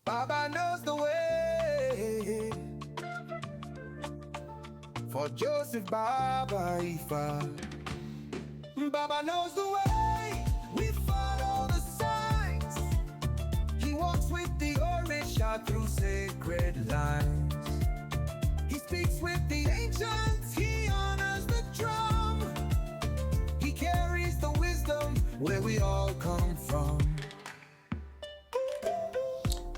Baba knows the way. For Joseph Baba Ifa, Baba knows the way. We follow the signs. He walks with the Orisha through sacred lines. He speaks with the ancients. He honors the drum. He carries the wisdom where we all come from.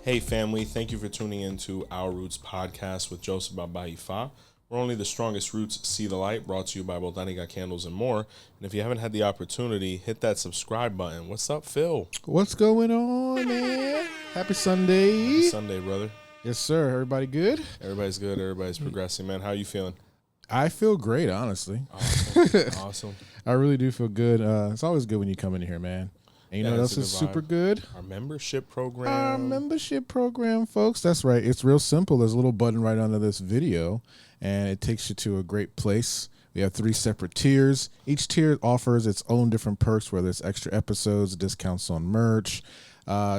Hey family, thank you for tuning in to Our Roots podcast with Joseph Baba Ifa. Where only the strongest roots see the light, brought to you by Botanica Candles and more. And if you haven't had the opportunity, hit that subscribe button. What's up, Phil? What's going on, man? Happy Sunday. Happy Sunday, brother. Yes, sir. Everybody good? Everybody's good. Everybody's progressing, man. How you feeling? I feel great, honestly. Awesome. I really do feel good. It's always good when you come in here, man. And you know what else is super good? Our membership program. Our membership program, folks. That's right. It's real simple. There's a little button right under this video, and it takes you to a great place. We have 3 separate tiers. Each tier offers its own different perks, whether it's extra episodes, discounts on merch,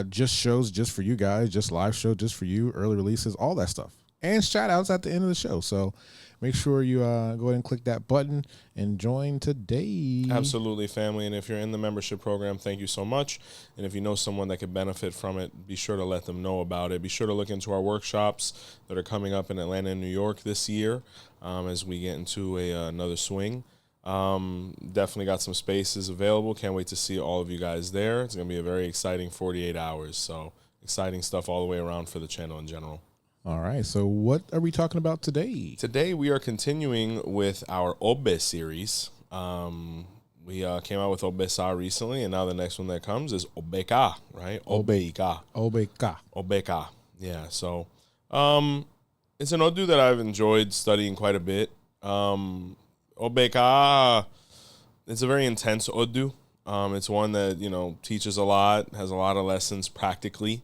just shows just for you guys, just live show just for you, early releases, all that stuff. And shout outs at the end of the show. So make sure you go ahead and click that button and join today. Absolutely, family. And if you're in the membership program, thank you so much. And if you know someone that could benefit from it, be sure to let them know about it. Be sure to look into our workshops that are coming up in Atlanta and New York this year as we get into another swing. Definitely got some spaces available. Can't wait to see all of you guys there. It's going to be a very exciting 48 hours. So exciting stuff all the way around for the channel in general. All right, so what are we talking about today? Today we are continuing with our Ogbe series. We came out with Ogbe Sa recently, and now the next one that comes is Ogbe Ika, right? Ogbe Ika. Ogbe Ika. Ogbe Ika. Yeah, so it's an Odu that I've enjoyed studying quite a bit. Ogbe Ika, it's a very intense Odu. It's one that, teaches a lot, has a lot of lessons practically.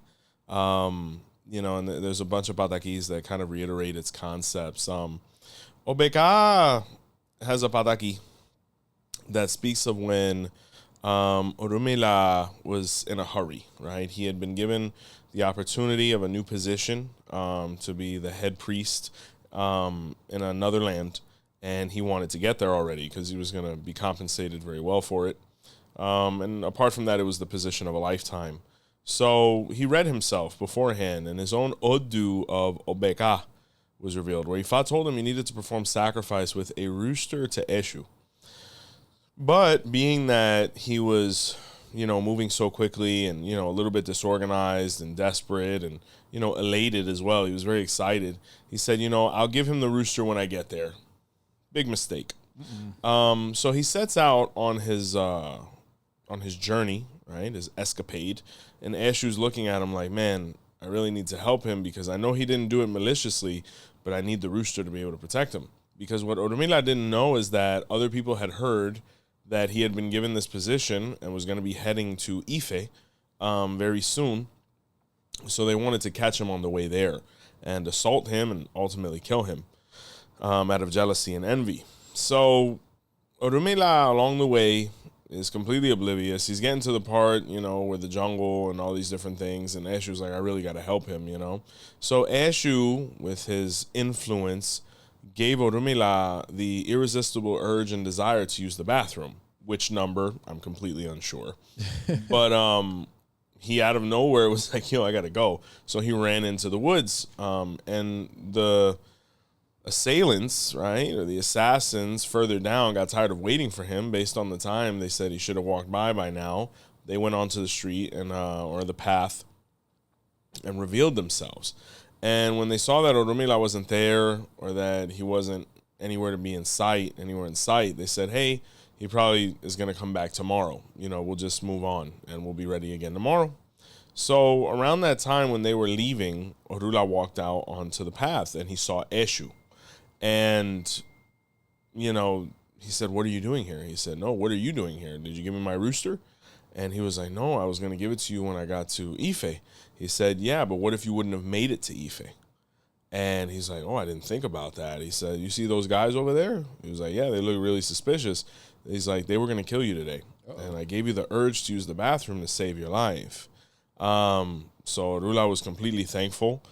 And there's a bunch of Patakís that kind of reiterate its concepts. Ogbe Ika has a Patakí that speaks of when Orunmila was in a hurry, right? He had been given the opportunity of a new position to be the head priest in another land, and he wanted to get there already because he was going to be compensated very well for it. And apart from that, it was the position of a lifetime. So he read himself beforehand, and his own Odu of Ogbe Ika was revealed, where Ifa told him he needed to perform sacrifice with a rooster to Eshu. But being that he was, moving so quickly and, a little bit disorganized and desperate and, elated as well, he was very excited. He said, I'll give him the rooster when I get there. Big mistake. So he sets out on his journey, right, his escapade, and Eshu's looking at him like, man, I really need to help him because I know he didn't do it maliciously, but I need the rooster to be able to protect him. Because what Orunmila didn't know is that other people had heard that he had been given this position and was going to be heading to Ife very soon. So they wanted to catch him on the way there and assault him and ultimately kill him out of jealousy and envy. So Orunmila, along the way, is completely oblivious. He's getting to the part, where the jungle and all these different things, and Eshu's like, I really got to help him, So Eshu, with his influence, gave Orunmila the irresistible urge and desire to use the bathroom. Which number, I'm completely unsure. But he out of nowhere was like, I got to go. So he ran into the woods, and the assailants, right, or the assassins further down got tired of waiting for him. Based on the time, they said he should have walked by now. They went onto the street and or the path and revealed themselves. And when they saw that Orunmila wasn't there, or that he wasn't anywhere in sight, they said, hey, he probably is going to come back tomorrow. We'll just move on and we'll be ready again tomorrow. So around that time when they were leaving, Orunmila walked out onto the path and he saw Eshu. And, he said, what are you doing here? He said, no, what are you doing here? Did you give me my rooster? And he was like, no, I was going to give it to you when I got to Ife. He said, yeah, but what if you wouldn't have made it to Ife? And he's like, oh, I didn't think about that. He said, you see those guys over there? He was like, yeah, they look really suspicious. He's like, they were going to kill you today. And I gave you the urge to use the bathroom to save your life. So Rula was completely thankful.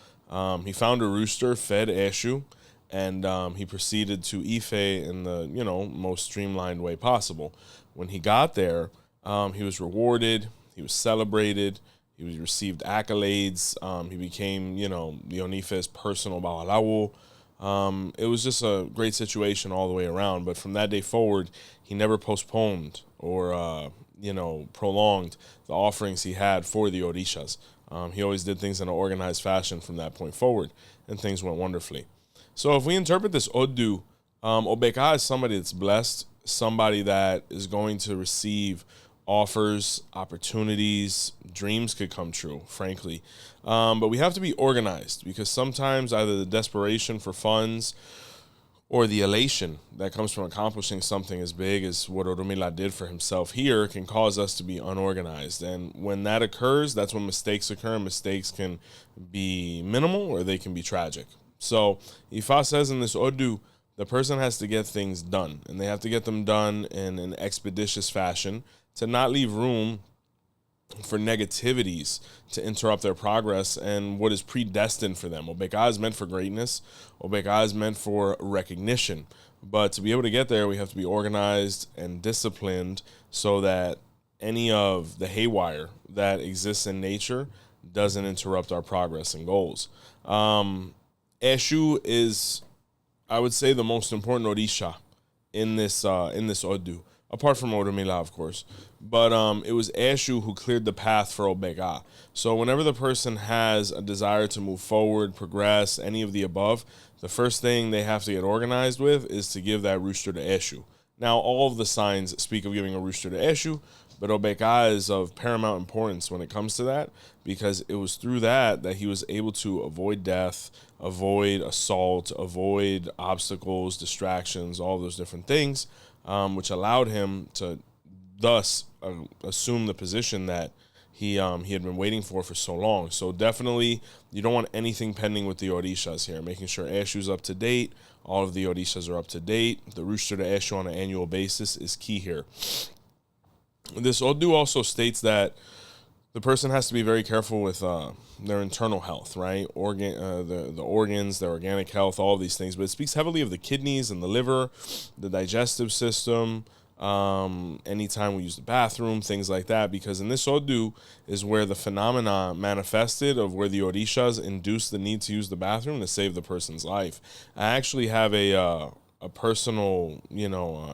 He found a rooster, fed Eshu, and he proceeded to Ife in the most streamlined way possible. When he got there, he was rewarded, he was celebrated, he received accolades. He became the Onife's personal Bawalawo. It was just a great situation all the way around. But from that day forward, he never postponed or prolonged the offerings he had for the Orishas. He always did things in an organized fashion from that point forward, and things went wonderfully. So if we interpret this Odu, Obeka is somebody that's blessed, somebody that is going to receive offers, opportunities, dreams could come true, frankly. But we have to be organized, because sometimes either the desperation for funds or the elation that comes from accomplishing something as big as what Oromila did for himself here can cause us to be unorganized. And when that occurs, that's when mistakes occur. Mistakes can be minimal or they can be tragic. So Ifa says in this Odu, the person has to get things done, and they have to get them done in an expeditious fashion to not leave room for negativities to interrupt their progress and what is predestined for them. Obeka is meant for greatness. Obeka is meant for recognition. But to be able to get there, we have to be organized and disciplined so that any of the haywire that exists in nature doesn't interrupt our progress and goals. Eshu is, I would say, the most important Orisha in this Odu, apart from Oromila, of course. But it was Eshu who cleared the path for Obeka. So whenever the person has a desire to move forward, progress, any of the above, the first thing they have to get organized with is to give that rooster to Eshu. Now, all of the signs speak of giving a rooster to Eshu, but Obeka is of paramount importance when it comes to that, because it was through that he was able to avoid death, avoid assault, avoid obstacles, distractions, all those different things, which allowed him to thus assume the position that he had been waiting for so long. So definitely, you don't want anything pending with the Orishas here. Making sure Eshu's up to date, all of the Orishas are up to date. The rooster to Eshu on an annual basis is key here. This Odu also states that the person has to be very careful with their internal health, right? The organs, their organic health, all of these things. But it speaks heavily of the kidneys and the liver, the digestive system, anytime we use the bathroom, things like that. Because in this Odu is where the phenomena manifested of where the Orishas induced the need to use the bathroom to save the person's life. I actually have a personal,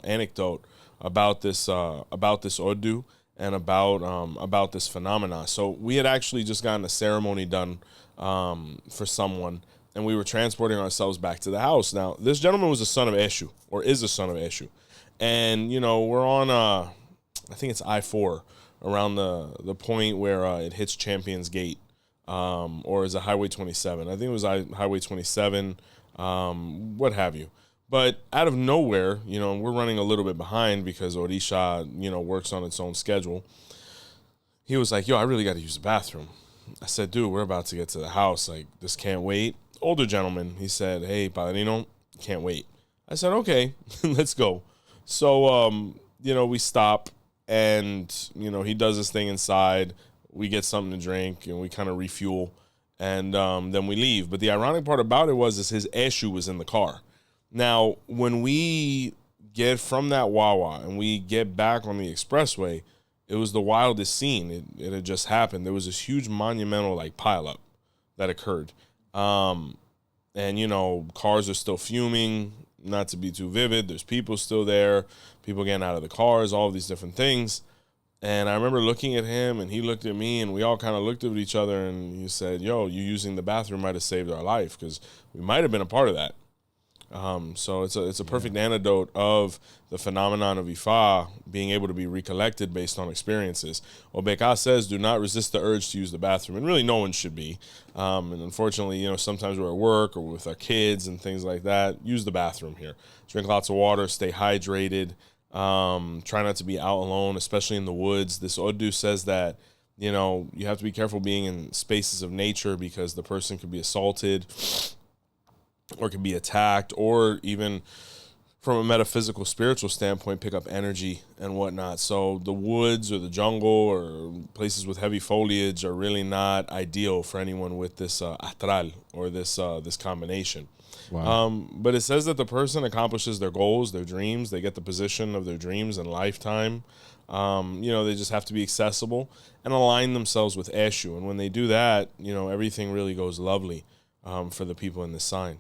anecdote about this Odu and about this phenomena. So we had actually just gotten a ceremony done for someone, and we were transporting ourselves back to the house. Now, this gentleman was a son of Eshu, or is a son of Eshu. And, we're on, I think it's I-4, around the point where it hits Champions Gate, or is it Highway 27? I think it was Highway 27, what have you. But out of nowhere, we're running a little bit behind because Orisha, works on its own schedule. He was like, yo, I really got to use the bathroom. I said, dude, we're about to get to the house. Like, this can't wait. Older gentleman, he said, hey, Padrino, can't wait. I said, okay, let's go. So, we stop and, he does his thing inside. We get something to drink and we kind of refuel. And then we leave. But the ironic part about it was his Eshu was in the car. Now, when we get from that Wawa and we get back on the expressway, it was the wildest scene. It had just happened. There was this huge monumental pileup that occurred. And, cars are still fuming, not to be too vivid. There's people still there, people getting out of the cars, all of these different things. And I remember looking at him and he looked at me and we all kind of looked at each other and he said, yo, you using the bathroom might have saved our life, because we might have been a part of that. So it's a perfect antidote of the phenomenon of Ifa being able to be recollected based on experiences. Obeka says, do not resist the urge to use the bathroom. And really no one should be. And unfortunately, sometimes we're at work or with our kids and things like that. Use the bathroom here. Drink lots of water, stay hydrated. Try not to be out alone, especially in the woods. This Odu says that, you have to be careful being in spaces of nature because the person could be assaulted or can be attacked, or even from a metaphysical, spiritual standpoint, pick up energy and whatnot. So the woods or the jungle or places with heavy foliage are really not ideal for anyone with this astral or this combination. Wow. But it says that the person accomplishes their goals, their dreams. They get the position of their dreams in lifetime. They just have to be accessible and align themselves with Eshu. And when they do that, everything really goes lovely for the people in this sign,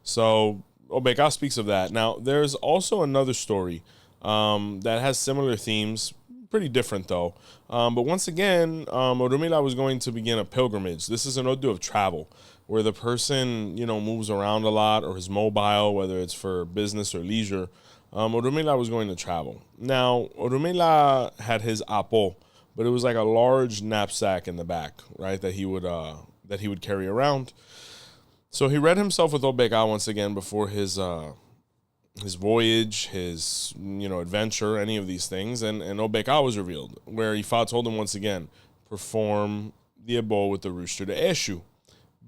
So Ogbe Ika speaks of that. Now, there's also another story that has similar themes, pretty different though. But once again, Orunmila was going to begin a pilgrimage. This is an Odu of travel, where the person, moves around a lot or is mobile, whether it's for business or leisure. Orunmila was going to travel. Now, Orunmila had his apo, but it was like a large knapsack in the back, right, that he would carry around. So he read himself with Ogbe Ika once again before his voyage, his adventure, any of these things, and Ogbe Ika was revealed, where Ifa told him once again, perform the abo with the rooster to Eshu.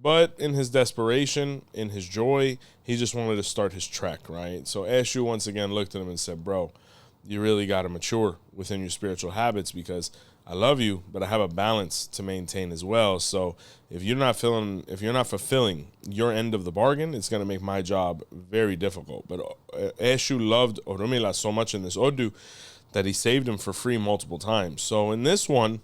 But in his desperation, in his joy, he just wanted to start his trek, right? So Eshu once again looked at him and said, bro, you really got to mature within your spiritual habits, because I love you, but I have a balance to maintain as well. So if you're not fulfilling your end of the bargain, it's going to make my job very difficult. But Eshu loved Orunmila so much in this Odu that he saved him for free multiple times. So in this one,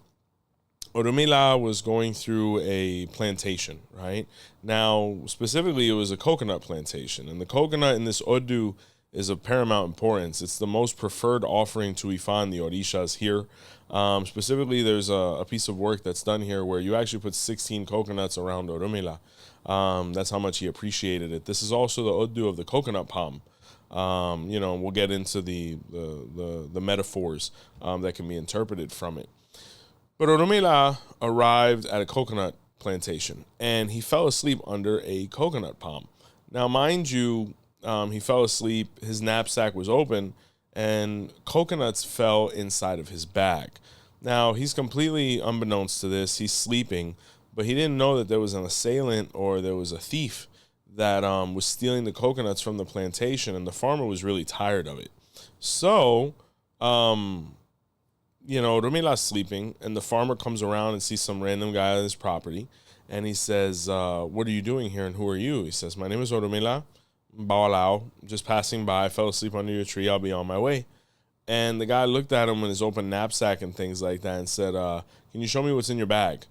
Orunmila was going through a plantation, right? Now, specifically, it was a coconut plantation. And the coconut in this Odu is of paramount importance. It's the most preferred offering to Ifa and the Orishas here. Specifically, there's a piece of work that's done here where you actually put 16 coconuts around Orunmila. That's how much he appreciated it. This is also the Odu of the coconut palm. We'll get into the metaphors that can be interpreted from it. But Orunmila arrived at a coconut plantation, and he fell asleep under a coconut palm. Now, mind you, he fell asleep, his knapsack was open, and coconuts fell inside of his bag. Now, he's completely unbeknownst to this. He's sleeping, but he didn't know that there was an assailant or there was a thief that was stealing the coconuts from the plantation, and the farmer was really tired of it. So, Orunmila's sleeping, and the farmer comes around and sees some random guy on his property, and he says, what are you doing here, and who are you? He says, my name is Orunmila. Baolao, just passing by, fell asleep under your tree, I'll be on my way. And the guy looked at him in his open knapsack and things like that and said, can you show me what's in your bag?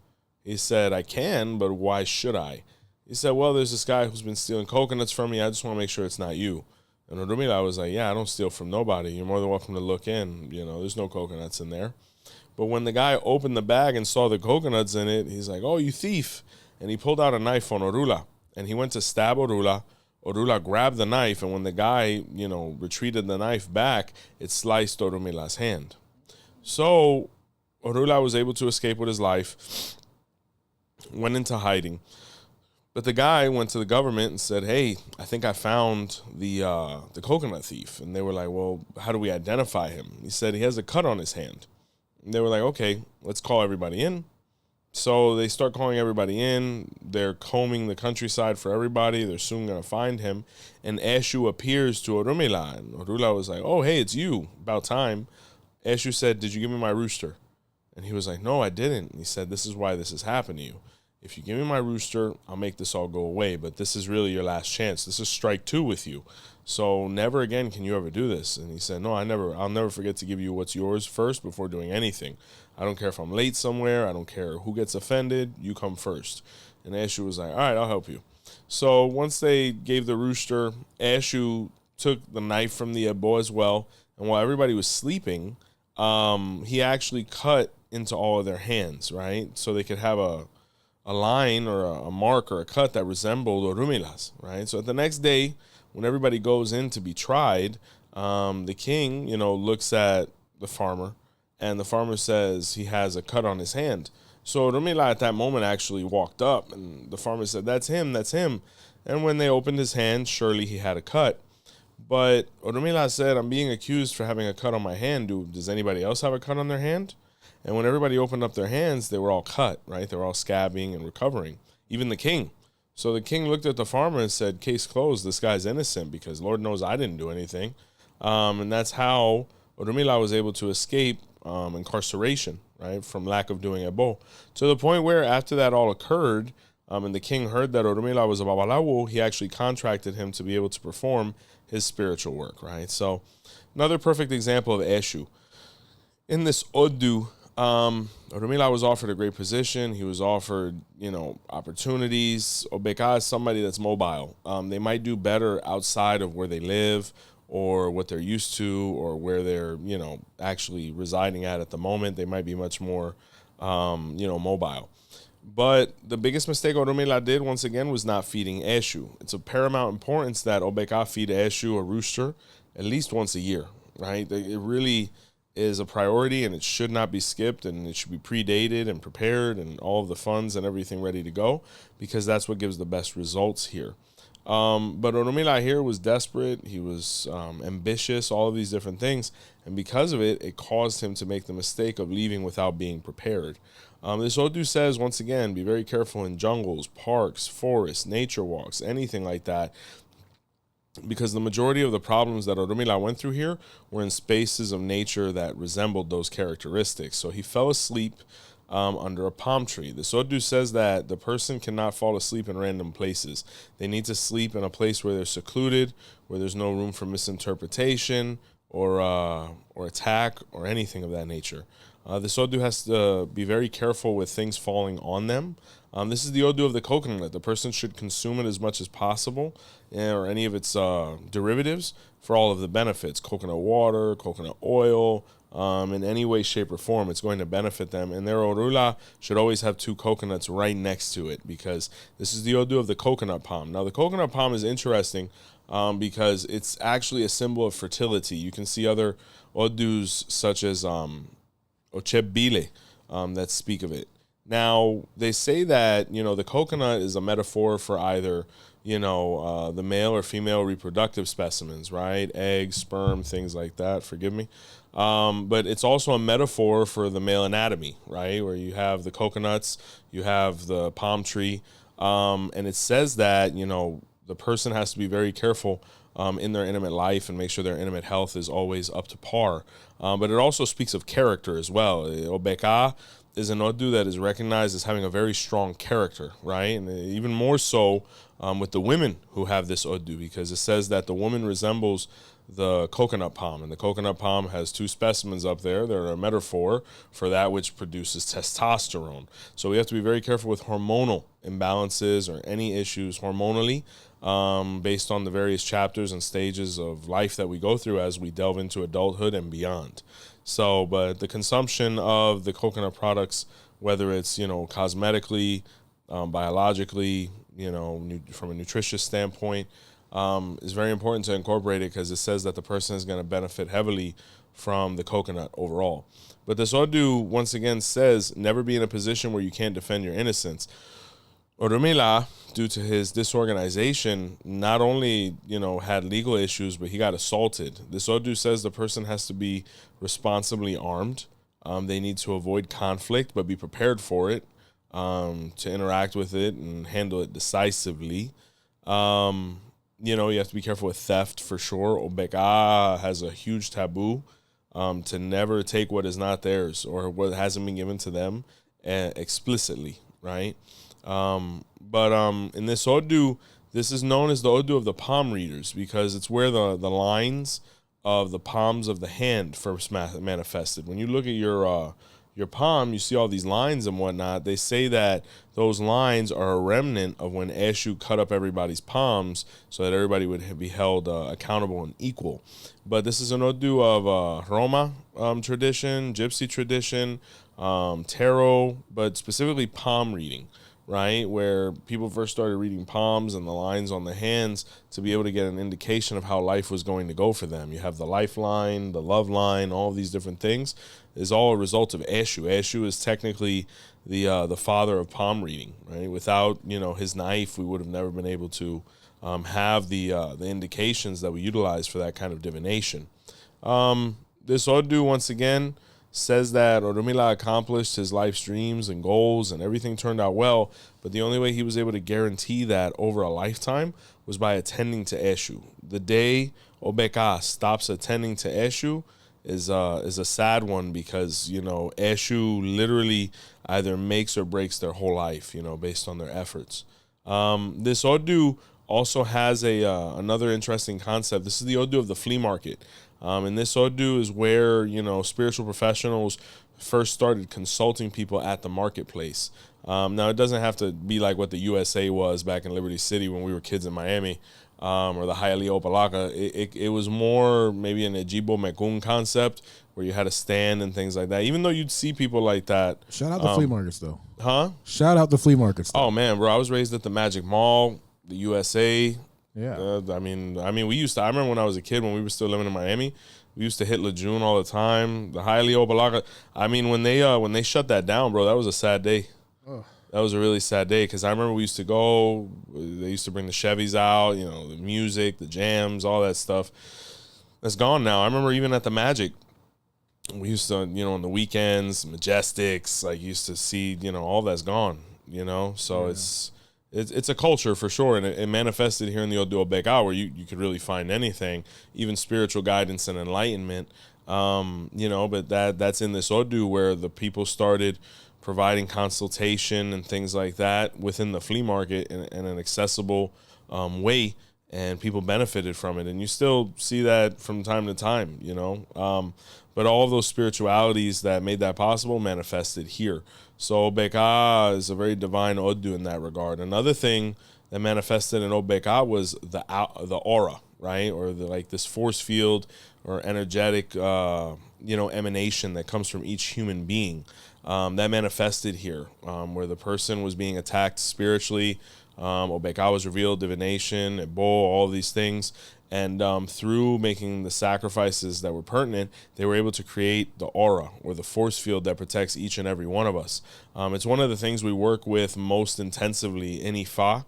He said, I can, but why should I? He said, well, there's this guy who's been stealing coconuts from me. I just want to make sure it's not you. And Orunmila was like, yeah, I don't steal from nobody. You're more than welcome to look in. There's no coconuts in there. But when the guy opened the bag and saw the coconuts in it, he's like, oh, you thief. And he pulled out a knife on Orula. And he went to stab Orula. Orula grabbed the knife, and when the guy, retreated the knife back, it sliced Orunmila's hand. So Orula was able to escape with his life, went into hiding. But the guy went to the government and said, hey, I think I found the coconut thief. And they were like, well, how do we identify him? He said he has a cut on his hand. And they were like, okay, let's call everybody in. So they start calling everybody in. They're combing the countryside for everybody. They're soon going to find him. And Eshu appears to Orunmila. And Orula was like, oh, hey, it's you. About time. Eshu said, did you give me my rooster? And he was like, no, I didn't. And he said, this is why this has happened to you. If you give me my rooster, I'll make this all go away. But this is really your last chance. This is strike 2 with you. So never again can you ever do this. And he said, no, I'll never forget to give you what's yours first before doing anything. I don't care if I'm late somewhere. I don't care who gets offended. You come first. And Eshu was like, all right, I'll help you. So once they gave the rooster, Eshu took the knife from the abo as well. And while everybody was sleeping, he actually cut into all of their hands, right? So they could have a line or a mark or a cut that resembled Orunmila's, right? So the next day, when everybody goes in to be tried, the king, looks at the farmer, and the farmer says he has a cut on his hand. So Orunmila at that moment actually walked up, and the farmer said, that's him, that's him. And when they opened his hand, surely he had a cut. But Orunmila said, I'm being accused for having a cut on my hand. Does anybody else have a cut on their hand? And when everybody opened up their hands, they were all cut, right? They were all scabbing and recovering. Even the king. So the king looked at the farmer and said, case closed, this guy's innocent because Lord knows I didn't do anything. And that's how Orunmila was able to escape incarceration, right, from lack of doing ebo. To the point where after that all occurred, and the king heard that Orunmila was a babalawo, he actually contracted him to be able to perform his spiritual work, right? So another perfect example of Eshu. In this Odu, Orunmila was offered a great position. He was offered, opportunities. Ogbe Ika is somebody that's mobile. They might do better outside of where they live or what they're used to or where they're, actually residing at the moment. They might be much more, mobile. But the biggest mistake Orunmila did, once again, was not feeding Eshu. It's of paramount importance that Ogbe Ika feed Eshu, a rooster, at least once a year, right? It really is a priority, and it should not be skipped, and it should be predated and prepared and all of the funds and everything ready to go, because that's what gives the best results here. But Orunmila here was desperate. He was ambitious, all of these different things. And because of it, it caused him to make the mistake of leaving without being prepared. This Odu says, once again, be very careful in jungles, parks, forests, nature walks, anything like that, because the majority of the problems that Orunmila went through here were in spaces of nature that resembled those characteristics. So he fell asleep under a palm tree. The Odu says that the person cannot fall asleep in random places. They need to sleep in a place where they're secluded, where there's no room for misinterpretation or attack or anything of that nature. The Odu has to be very careful with things falling on them. This is the Odu of the coconut. The person should consume it as much as possible, or any of its derivatives, for all of the benefits. Coconut water, coconut oil, in any way, shape, or form, it's going to benefit them. And their orula should always have 2 coconuts right next to it, because this is the Odu of the coconut palm. Now, the coconut palm is interesting because it's actually a symbol of fertility. You can see other Odus such as Ochebile that speak of it. Now, they say that, the coconut is a metaphor for either, the male or female reproductive specimens, right? Eggs, sperm, things like that, forgive me. But it's also a metaphor for the male anatomy, right? Where you have the coconuts, you have the palm tree, and it says that, the person has to be very careful in their intimate life and make sure their intimate health is always up to par. But it also speaks of character as well. Ogbe Ika is an Odu that is recognized as having a very strong character, right? And even more so with the women who have this Odu, because it says that the woman resembles the coconut palm, and the coconut palm has 2 specimens up there. They're a metaphor for that which produces testosterone. So we have to be very careful with hormonal imbalances or any issues hormonally, based on the various chapters and stages of life that we go through as we delve into adulthood and beyond. So, but the consumption of the coconut products, whether it's, cosmetically, biologically, from a nutritious standpoint, is very important to incorporate it, because it says that the person is going to benefit heavily from the coconut overall. But this Odu, once again, says never be in a position where you can't defend your innocence. Orunmila, due to his disorganization, not only, had legal issues, but he got assaulted. This Odu says the person has to be responsibly armed. They need to avoid conflict, but be prepared for it, to interact with it and handle it decisively. You have to be careful with theft for sure. Ogbe Ika has a huge taboo to never take what is not theirs or what hasn't been given to them explicitly, right? But in this Odu, this is known as the Odu of the palm readers, because it's where the lines of the palms of the hand first manifested. When you look at your palm, you see all these lines and whatnot. They say that those lines are a remnant of when Eshu cut up everybody's palms so that everybody would be held accountable and equal. But this is an Odu of Roma tradition, Gypsy tradition, tarot, but specifically palm reading, right? Where people first started reading palms and the lines on the hands to be able to get an indication of how life was going to go for them. You have the lifeline, the love line, all of these different things is all a result of Eshu. Eshu is technically the father of palm reading, right? Without, his knife, we would have never been able to have the indications that we utilize for that kind of divination. This Odu, once again, says that Orumila accomplished his life's dreams and goals and everything turned out well, but the only way he was able to guarantee that over a lifetime was by attending to Eshu. The day Ogbe Ika stops attending to Eshu is a sad one, because, you know, Eshu literally either makes or breaks their whole life, you know, based on their efforts. This Odu also has another interesting concept. This is the Odu of the flea market. And this Odu is where, you know, spiritual professionals first started consulting people at the marketplace. Now, it doesn't have to be like what the USA was back in Liberty City when we were kids in Miami, or the Hialeah Opalaka. It was more maybe an Ejibo Mekun concept where you had a stand and things like that. Even though you'd see people like that. Shout out the flea markets, though. Huh? Shout out the flea markets, though. Oh, man, bro. I was raised at the Magic Mall, the USA. Yeah. I mean, we used to. I remember when I was a kid, when we were still living in Miami, we used to hit Lejeune all the time. The Hialeah Opalaka. I mean, when they shut that down, bro, that was a sad day. Oh. That was a really sad day, because I remember we used to go. They used to bring the Chevys out, you know, the music, the jams, all that stuff. That's gone now. I remember even at the Magic, we used to, you know, on the weekends, Majestics, like, used to see, you know, all that's gone, you know. So it's a culture for sure, and it manifested here in the Odu Ogbe Ika, where you could really find anything, even spiritual guidance and enlightenment, you know. But that's in this Odu where the people started providing consultation and things like that within the flea market in an accessible way, and people benefited from it. And you still see that from time to time, you know. But all of those spiritualities that made that possible manifested here. So Ogbe Ika is a very divine Odu in that regard. Another thing that manifested in Ogbe Ika was the aura, right? Or like this force field or energetic, you know, emanation that comes from each human being. That manifested here, where the person was being attacked spiritually. Ogbe Ika was revealed, divination, Ebo, all these things. And through making the sacrifices that were pertinent, they were able to create the aura, or the force field that protects each and every one of us. It's one of the things we work with most intensively in Ifa,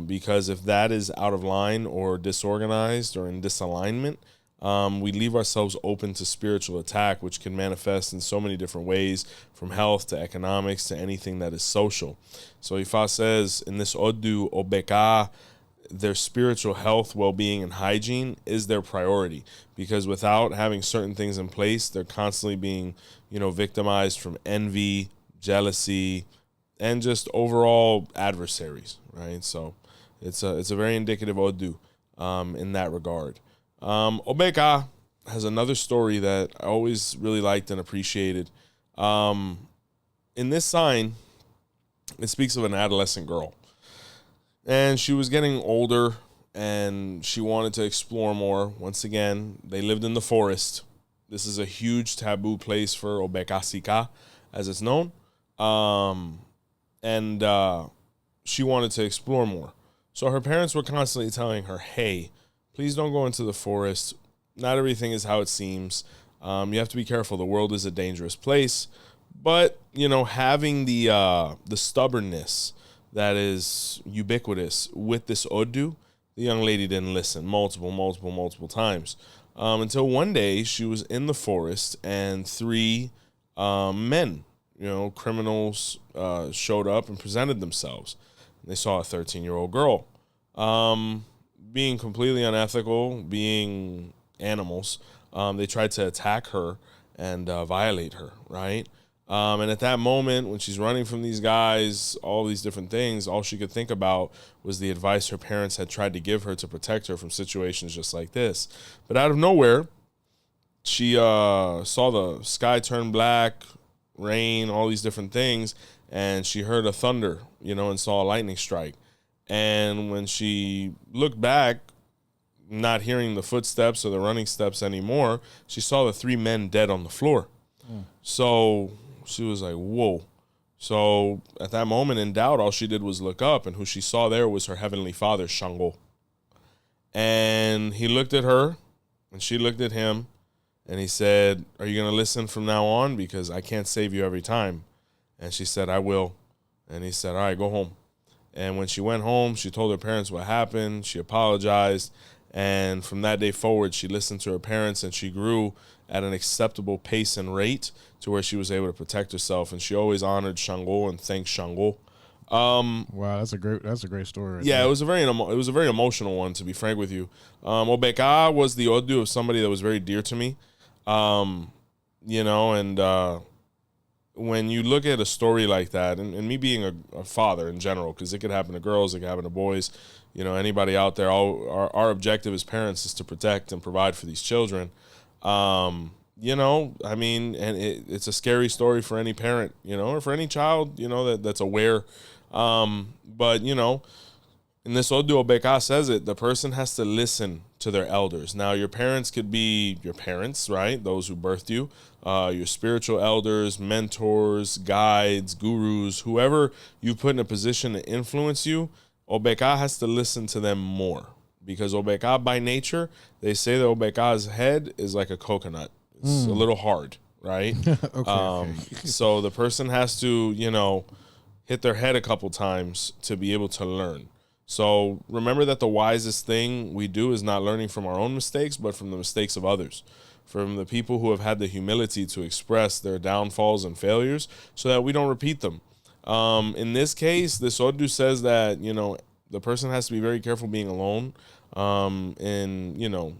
because if that is out of line or disorganized or in disalignment, we leave ourselves open to spiritual attack, which can manifest in so many different ways, from health to economics to anything that is social. So Ifa says in this Odu, Ogbe Ika, their spiritual health, well-being, and hygiene is their priority, because without having certain things in place, they're constantly being, you know, victimized from envy, jealousy, and just overall adversaries, right? So it's a very indicative Odu in that regard. Ogbe Ika has another story that I always really liked and appreciated. In this sign, it speaks of an adolescent girl. And she was getting older, and she wanted to explore more. Once again, they lived in the forest. This is a huge taboo place for Ogbe Ika, as it's known. And she wanted to explore more. So her parents were constantly telling her, hey, please don't go into the forest. Not everything is how it seems. You have to be careful. The world is a dangerous place. But, you know, having the stubbornness that is ubiquitous with this Odu, the young lady didn't listen multiple times. Until one day she was in the forest, and three men, you know, criminals, showed up and presented themselves. They saw a 13-year-old girl. Being completely unethical, being animals, they tried to attack her and violate her, right? And at that moment, when she's running from these guys, all these different things, all she could think about was the advice her parents had tried to give her to protect her from situations just like this. But out of nowhere, she saw the sky turn black, rain, all these different things, and she heard a thunder, you know, and saw a lightning strike. And when she looked back, not hearing the footsteps or the running steps anymore, she saw the three men dead on the floor. So she was like, whoa. So at that moment, in doubt, all she did was look up, and who she saw there was her heavenly father, Shango. And he looked at her, and she looked at him, and he said, are you going to listen from now on? Because I can't save you every time. And she said, I will. And he said, all right, go home. And when she went home, she told her parents what happened. She apologized. And from that day forward, she listened to her parents, and she grew at an acceptable pace and rate to where she was able to protect herself. And she always honored Shango and thanked Shango. Wow, that's a great story. Yeah, it was a very emotional one, to be frank with you. Ogbe Ika was the Odu of somebody that was very dear to me. You know, and when you look at a story like that, and me being a father in general, because it could happen to girls, it could happen to boys, you know, anybody out there, our objective as parents is to protect and provide for these children. You know, I mean, and it's a scary story for any parent, you know, or for any child, you know, that's aware. But, you know, in this Odu Ogbe Ika says it, the person has to listen to their elders. Now, your parents could be your parents, right? Those who birthed you, your spiritual elders, mentors, guides, gurus, whoever you put in a position to influence you. Ogbe Ika has to listen to them more, because Ogbe Ika, by nature, they say that Ogbe Ika's head is like a coconut. It's a little hard, right? Okay. So the person has to, you know, hit their head a couple times to be able to learn. So remember that the wisest thing we do is not learning from our own mistakes, but from the mistakes of others, from the people who have had the humility to express their downfalls and failures so that we don't repeat them. In this case, this Odu says that, you know, the person has to be very careful being alone in, you know,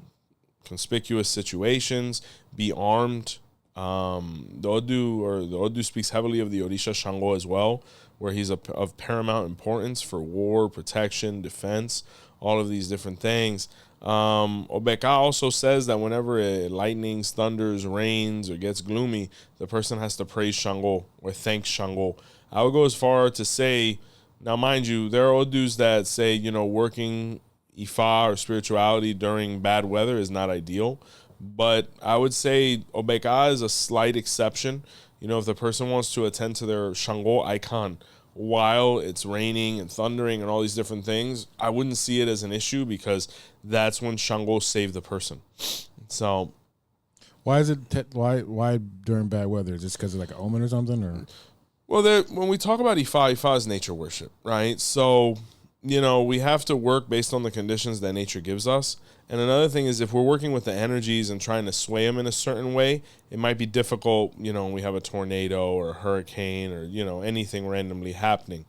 conspicuous situations, be armed. The Odu speaks heavily of the Orisha Shango as well, where he's of paramount importance for war, protection, defense, all of these different things. Ogbe Ika also says that whenever it lightnings, thunders, rains, or gets gloomy, the person has to praise Shango or thank Shango. I would go as far to say, now mind you, there are Odus that say, you know, working Ifa or spirituality during bad weather is not ideal. But I would say Ogbe Ika is a slight exception. You know, if the person wants to attend to their Shango icon while it's raining and thundering and all these different things, I wouldn't see it as an issue, because that's when Shango saved the person. So, why is it? Why during bad weather? Is it because of like an omen or something? Or well, when we talk about Ifa is nature worship, right? So, you know, we have to work based on the conditions that nature gives us. And another thing is, if we're working with the energies and trying to sway them in a certain way, it might be difficult, you know, when we have a tornado or a hurricane or, you know, anything randomly happening.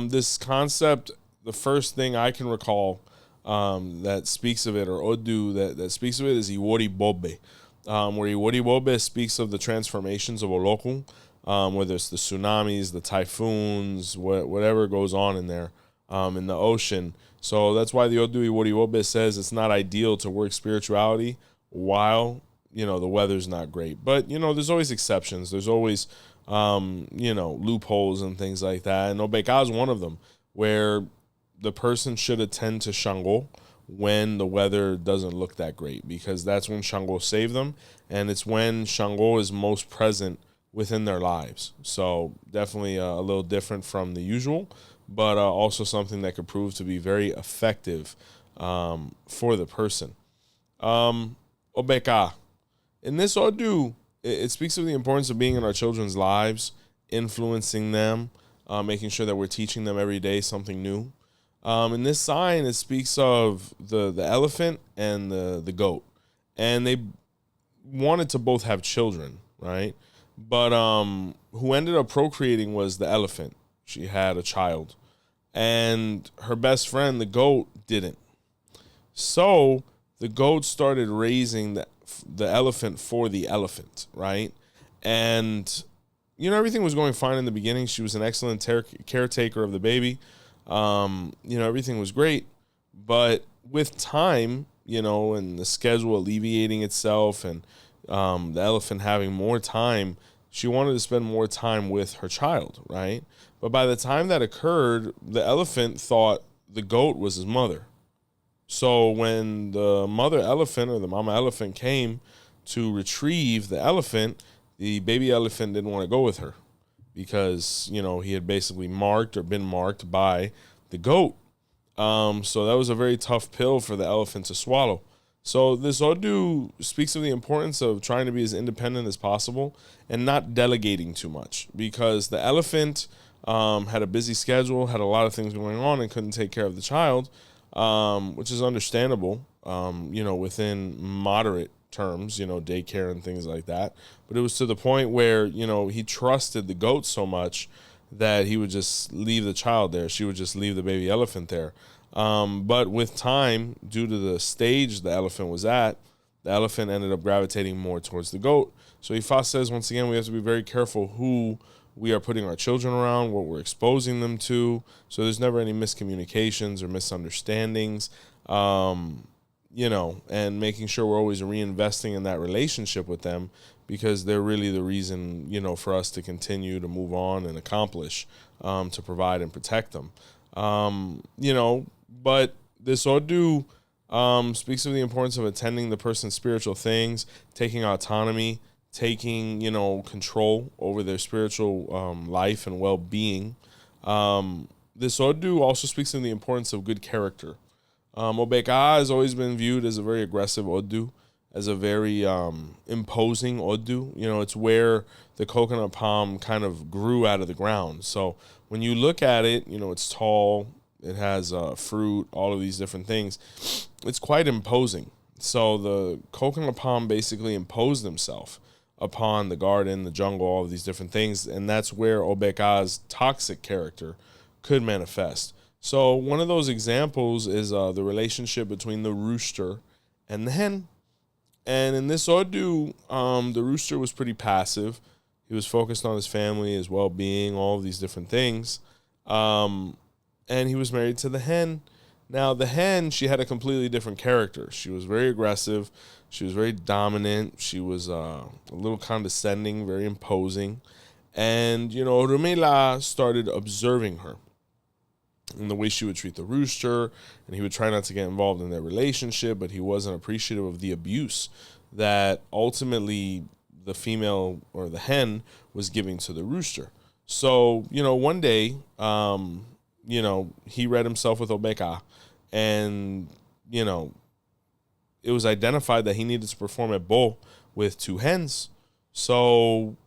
This concept, the first thing I can recall that speaks of it, or Odu that speaks of it, is Iwori Bobe, where Iwori Bobe speaks of the transformations of Olokun, whether it's the tsunamis, the typhoons, whatever goes on in there, in the ocean. So that's why the Odu Iwori Ogbe says it's not ideal to work spirituality while, you know, the weather's not great. But, you know, there's always exceptions. There's always, you know, loopholes and things like that. And Ogbe Ika is one of them, where the person should attend to Shango when the weather doesn't look that great, because that's when Shango saved them, and it's when Shango is most present within their lives. So definitely a little different from the usual, but also something that could prove to be very effective for the person. Ogbe Ika. In this Odu, it speaks of the importance of being in our children's lives, influencing them, making sure that we're teaching them every day something new. In this sign, it speaks of the elephant and the goat. And they wanted to both have children, right? But who ended up procreating was the elephant. She had a child. And her best friend, the goat, didn't. So the goat started raising the elephant for the elephant, right? And, you know, everything was going fine in the beginning. She was an excellent caretaker of the baby. You know, everything was great. But with time, you know, and the schedule alleviating itself and the elephant having more time, she wanted to spend more time with her child, right? But by the time that occurred, the elephant thought the goat was his mother. So when the mother elephant or the mama elephant came to retrieve the elephant, the baby elephant didn't want to go with her because, you know, he had basically marked or been marked by the goat. So that was a very tough pill for the elephant to swallow. So this Odu speaks of the importance of trying to be as independent as possible and not delegating too much, because the elephant had a busy schedule, had a lot of things going on, and couldn't take care of the child, which is understandable. within moderate terms, daycare and things like that. But it was to the point where, he trusted the goat so much that he would just leave the child there. She would just leave the baby elephant there. But with time, due to the stage the elephant was at, the elephant ended up gravitating more towards the goat. So Ifa says, once again, we have to be very careful who we are putting our children around, what we're exposing them to. So there's never any miscommunications or misunderstandings, and making sure we're always reinvesting in that relationship with them, because they're really the reason, for us to continue to move on and accomplish, to provide and protect them. But this Odu speaks of the importance of attending the person's spiritual things, taking autonomy, taking, control over their spiritual life and well-being. This Odu also speaks of the importance of good character. Ogbe Ika has always been viewed as a very aggressive Odu, as a very imposing Odu. It's where the coconut palm kind of grew out of the ground. So when you look at it, it's tall, it has fruit, all of these different things. It's quite imposing. So the coconut palm basically imposed himself upon the garden, the jungle, all of these different things. And that's where Ogbe Ika's toxic character could manifest. So one of those examples is the relationship between the rooster and the hen. And in this Odu, the rooster was pretty passive. He was focused on his family, his well-being, all of these different things. And he was married to the hen. Now, the hen, she had a completely different character. She was very aggressive. She was very dominant. She was a little condescending, very imposing. And, Rumela started observing her and the way she would treat the rooster, and he would try not to get involved in their relationship, but he wasn't appreciative of the abuse that ultimately the female or the hen was giving to the rooster. So, one day, he read himself with Ogbe Ika, and, it was identified that he needed to perform a bo with two hens. So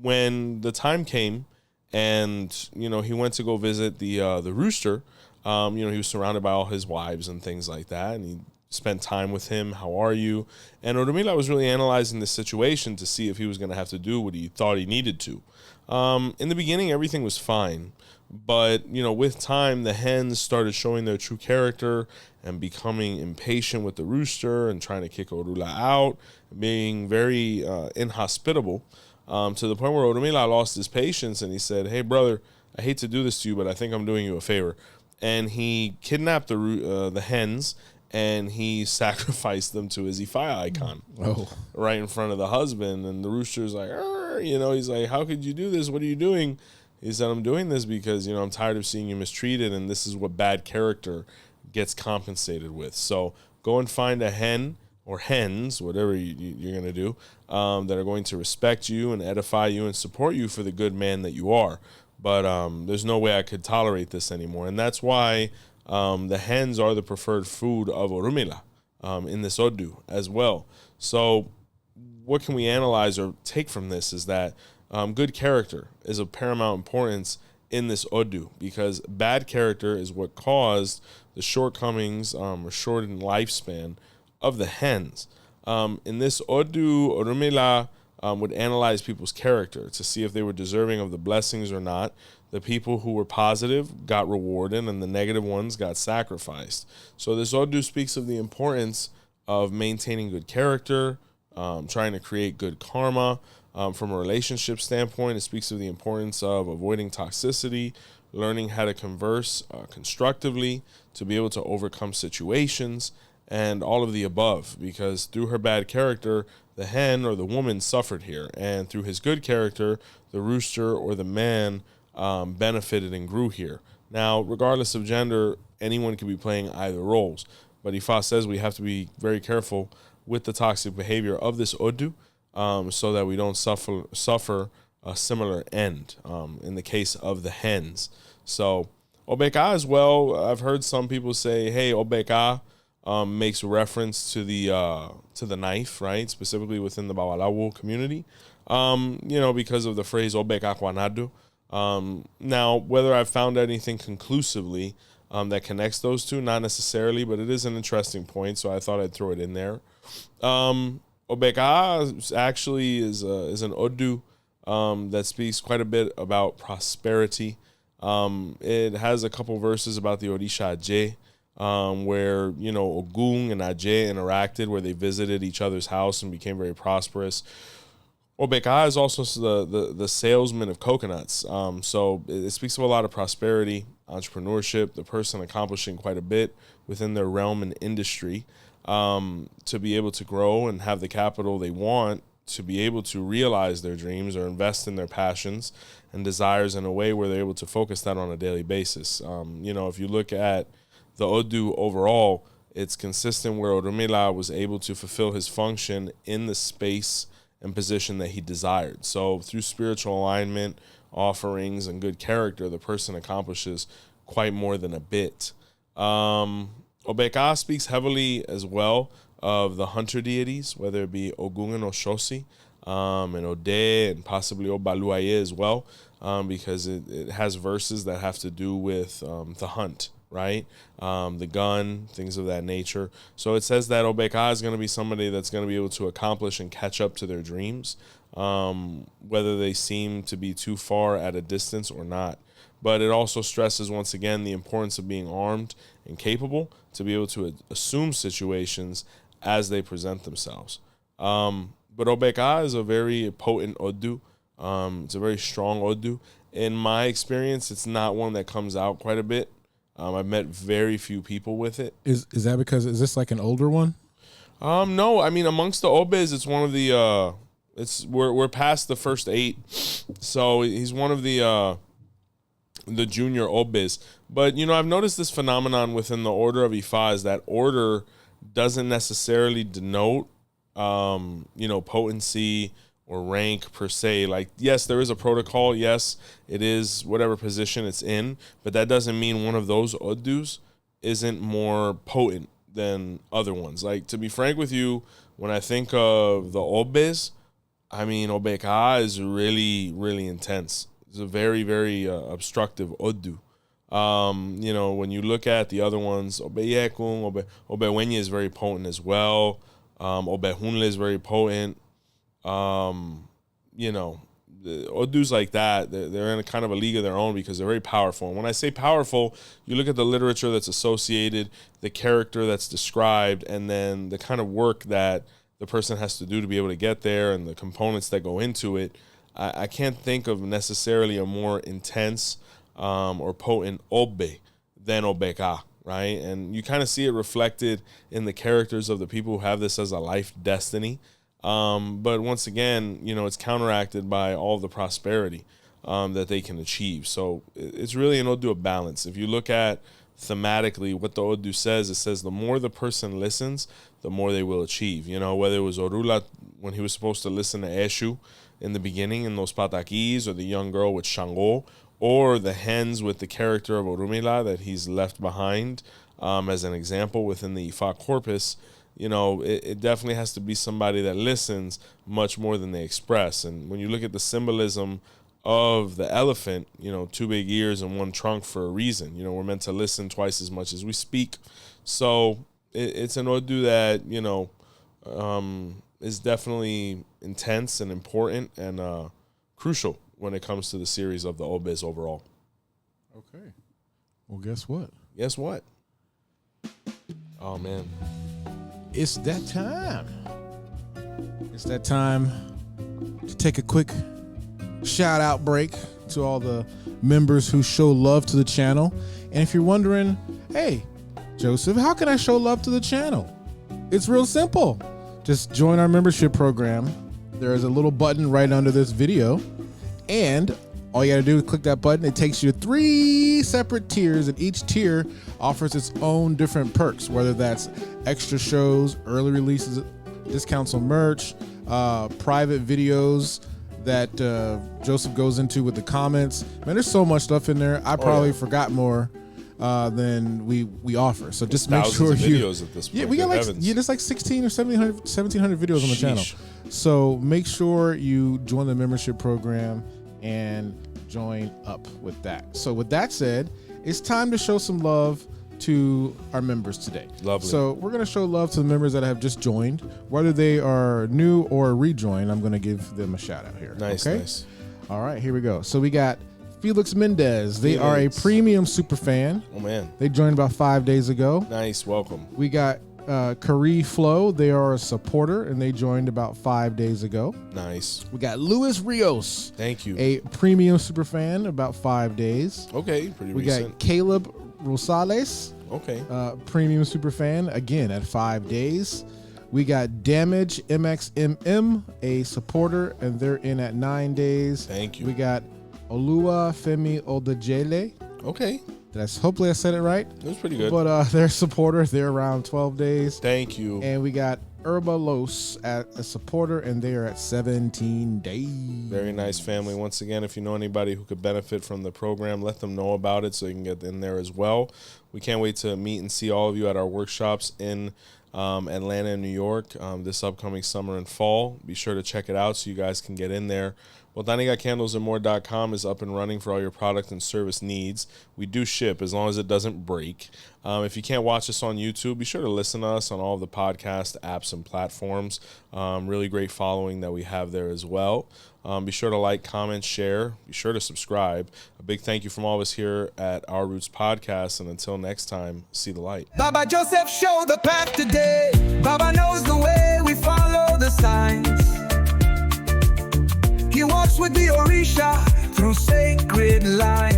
when the time came, and, he went to go visit the rooster, he was surrounded by all his wives and things like that. And he spent time with him. How are you? And Orumila was really analyzing the situation to see if he was going to have to do what he thought he needed to. In the beginning, everything was fine. But, with time, the hens started showing their true character and becoming impatient with the rooster and trying to kick Orula out, being very inhospitable. To the point where Orumila lost his patience and he said, "Hey, brother, I hate to do this to you, but I think I'm doing you a favor." And he kidnapped the hens and he sacrificed them to his Ifa icon right in front of the husband. And the rooster's like, he's like, "How could you do this? What are you doing?" He said, "I'm doing this because, I'm tired of seeing you mistreated, and this is what bad character gets compensated with. So go and find a hen or hens, whatever you're going to do, that are going to respect you and edify you and support you for the good man that you are. But there's no way I could tolerate this anymore." And that's why the hens are the preferred food of Orumila in this Odu as well. So what can we analyze or take from this is that good character is of paramount importance in this Odu, because bad character is what caused the shortcomings or shortened lifespan of the hens. In this Odu, Orumila would analyze people's character to see if they were deserving of the blessings or not. The people who were positive got rewarded and the negative ones got sacrificed. So this Odu speaks of the importance of maintaining good character, trying to create good karma. From a relationship standpoint, it speaks of the importance of avoiding toxicity, learning how to converse constructively, to be able to overcome situations, and all of the above, because through her bad character, the hen or the woman suffered here, and through his good character, the rooster or the man benefited and grew here. Now, regardless of gender, anyone can be playing either roles, but Ifa says we have to be very careful with the toxic behavior of this Odu, so that we don't suffer a similar end in the case of the hens. So Ogbe Ika as well, I've heard some people say, hey, Ogbe Ika makes reference to the knife, right? Specifically within the Babalawo community, because of the phrase Ogbe Ika Kwanadu. Now, whether I've found anything conclusively, that connects those two. Not necessarily, but it is an interesting point, so I thought I'd throw it in there. Ogbe Ika actually is an Odu that speaks quite a bit about prosperity. It has a couple verses about the Orisha Aje, where, you know, Ogun and Aje interacted, where they visited each other's house and became very prosperous. Ogbe Ika is also the salesman of coconuts. So it speaks of a lot of prosperity, entrepreneurship, the person accomplishing quite a bit within their realm and industry, to be able to grow and have the capital they want to be able to realize their dreams or invest in their passions and desires in a way where they're able to focus that on a daily basis. You know, if you look at the Odu overall, it's consistent where Orunmila was able to fulfill his function in the space and position that he desired. So through spiritual alignment, offerings, and good character, the person accomplishes quite more than a bit. Ogbe Ika speaks heavily as well of the hunter deities, whether it be Ogun and Oshosi, and Ode, and possibly Obaluaye as well, because it has verses that have to do with the hunt, right? The gun, things of that nature. So it says that Ogbe Ika is going to be somebody that's going to be able to accomplish and catch up to their dreams, whether they seem to be too far at a distance or not. But it also stresses, once again, the importance of being armed and capable to be able to assume situations as they present themselves. But Ogbe Ika is a very potent Odu. It's a very strong Odu. In my experience, it's not one that comes out quite a bit. I've met very few people with it. Is that because, is this like an older one? No, I mean, amongst the Obes, it's one of the we're past the first 8. So he's one of the junior Obes. But, you know, I've noticed this phenomenon within the order of Ifa is that order doesn't necessarily denote, you know, potency or rank per se. Like, yes, there is a protocol. Yes, it is whatever position it's in, but that doesn't mean one of those Odus isn't more potent than other ones. Like, to be frank with you, when I think of the Obes, I mean, Ogbe Ika is really, really intense. It's a very, very obstructive Odu. You know, when you look at the other ones, Obeyekun, Obewenye is very potent as well. Obehunle is very potent. You know, the Odus like that, they're in a kind of a league of their own because they're very powerful. And when I say powerful, you look at the literature that's associated, the character that's described, and then the kind of work that the person has to do to be able to get there and the components that go into it. I can't think of necessarily a more intense or potent Obe than Ogbe Ika, right? And you kind of see it reflected in the characters of the people who have this as a life destiny. But once again, you know, it's counteracted by all the prosperity that they can achieve. So it's really an Odu of balance. If you look at thematically what the Odu says, it says the more the person listens, the more they will achieve. You know, whether it was Orula when he was supposed to listen to Eshu in the beginning in those Patakís, or the young girl with Shango, or the hens with the character of Orunmila that he's left behind as an example within the Ifa corpus. You know, it definitely has to be somebody that listens much more than they express. And when you look at the symbolism of the elephant, you know, 2 big ears and 1 trunk for a reason. You know, we're meant to listen twice as much as we speak. So it's an Odu that, you know, is definitely intense and important and crucial when it comes to the series of the Obes overall. Okay. Well, guess what? Guess what? Oh, man. It's that time. It's that time to take a quick shout out break to all the members who show love to the channel. And if you're wondering, hey, Joseph, how can I show love to the channel? It's real simple. Just join our membership program. There is a little button right under this video, and all you gotta do is click that button. It takes you to 3 separate tiers, and each tier offers its own different perks, whether that's extra shows, early releases, discounts on merch, private videos that Joseph goes into with the comments. Man, there's so much stuff in there. I probably forgot more than we offer. So just make sure you videos at this point. Yeah, we got like there's like 16 or 1700 videos on the channel. So make sure you join the membership program and join up with that. So with that said, it's time to show some love to our members today. Lovely. So we're going to show love to the members that have just joined, whether they are new or rejoined. I'm going to give them a shout out here. Nice, okay? nice. All right, here we go. So we got Felix Mendez. They are a premium super fan. Oh man, they joined about 5 days ago. Nice, welcome. We got Kari Flo. They are a supporter and they joined about 5 days ago. Nice. We got Luis Rios. Thank you. A premium super fan, about 5 days. Okay, pretty we recent. got Caleb Rosales. Okay. Premium super fan, again at 5 days. We got Damage MXMM, a supporter, and they're in at 9 days. Thank you. We got Olua Femi Odajele. Okay. Hopefully I said it right. It was pretty good. But they're a supporter. They're around 12 days. Thank you. And we got Herba Los at a supporter, and they are at 17 days. Very nice family. Once again, if you know anybody who could benefit from the program, let them know about it so you can get in there as well. We can't wait to meet and see all of you at our workshops in Atlanta and New York this upcoming summer and fall. Be sure to check it out so you guys can get in there. BotanicaCandlesandMore.com is up and running for all your product and service needs. We do ship as long as it doesn't break. If you can't watch us on YouTube, be sure to listen to us on all of the podcast apps and platforms. Really great following that we have there as well. Be sure to like, comment, share. Be sure to subscribe. A big thank you from all of us here at Our Roots Podcast. And until next time, see the light. Baba Joseph showed the path today. Baba knows the way, we follow the signs. He walks with the Orisha through sacred lines.